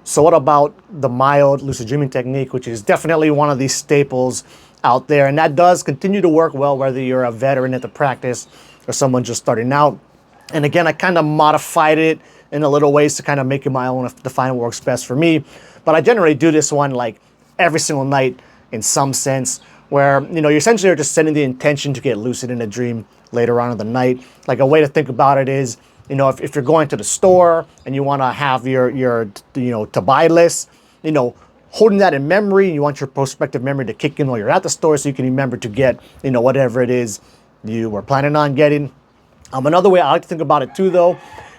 So what about the mild lucid dreaming technique, which is definitely one of these staples out there, and that does continue to work well whether you're a veteran at the practice or someone just starting out. And again, I kind of modified it in a little ways to kind of make it my own to find what works best for me. But I generally do this one like every single night in some sense, where you essentially are just setting the intention to get lucid in a dream later on in the night. Like a way to think about it is, if you're going to the store and you want to have your to buy list, holding that in memory, you want your prospective memory to kick in while you're at the store so you can remember to get, whatever it is you were planning on getting. Another way I like to think about it too, though,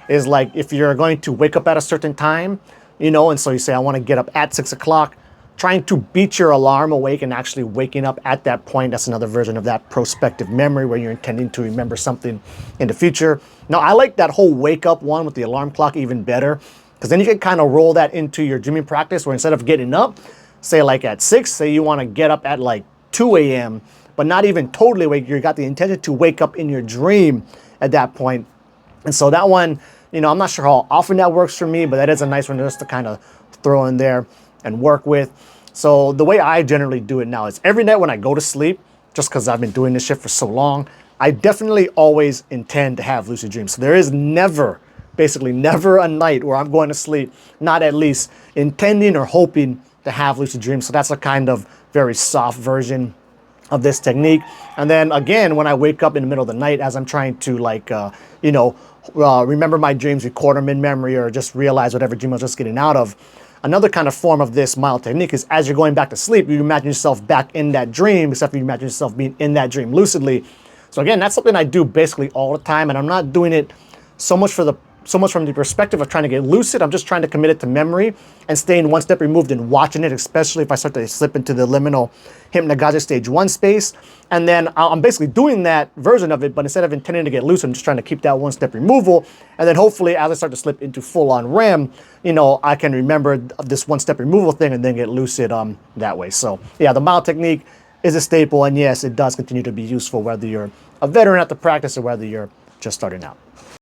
is like if you're going to wake up at a certain time, and so you say, I want to get up at 6 o'clock, trying to beat your alarm awake and actually waking up at that point. That's another version of that prospective memory where you're intending to remember something in the future. Now, I like that whole wake up one with the alarm clock even better, because then you can kind of roll that into your dreaming practice where instead of getting up, say like at 6, say you want to get up at like 2 a.m., but not even totally awake. You got the intention to wake up in your dream at that point. And so that one, I'm not sure how often that works for me, but that is a nice one just to kind of throw in there and work with. So the way I generally do it now is every night when I go to sleep, just because I've been doing this shit for so long, I definitely always intend to have lucid dreams. So there is basically never a night where I'm going to sleep not at least intending or hoping to have lucid dreams. So that's a kind of very soft version of this technique. And then again, when I wake up in the middle of the night, as I'm trying to remember my dreams, record them in memory, or just realize whatever dream I was just getting out of. Another kind of form of this mild technique is as you're going back to sleep, you imagine yourself back in that dream, except for you imagine yourself being in that dream lucidly. So again, that's something I do basically all the time, and I'm not doing it so much from the perspective of trying to get lucid. I'm just trying to commit it to memory and staying one step removed and watching it, especially if I start to slip into the liminal hypnagogic stage 1 space. And then I'm basically doing that version of it, but instead of intending to get lucid, I'm just trying to keep that one step removal. And then hopefully as I start to slip into full-on REM, I can remember this one step removal thing and then get lucid that way. So yeah, the mild technique is a staple, and yes, it does continue to be useful whether you're a veteran at the practice or whether you're just starting out.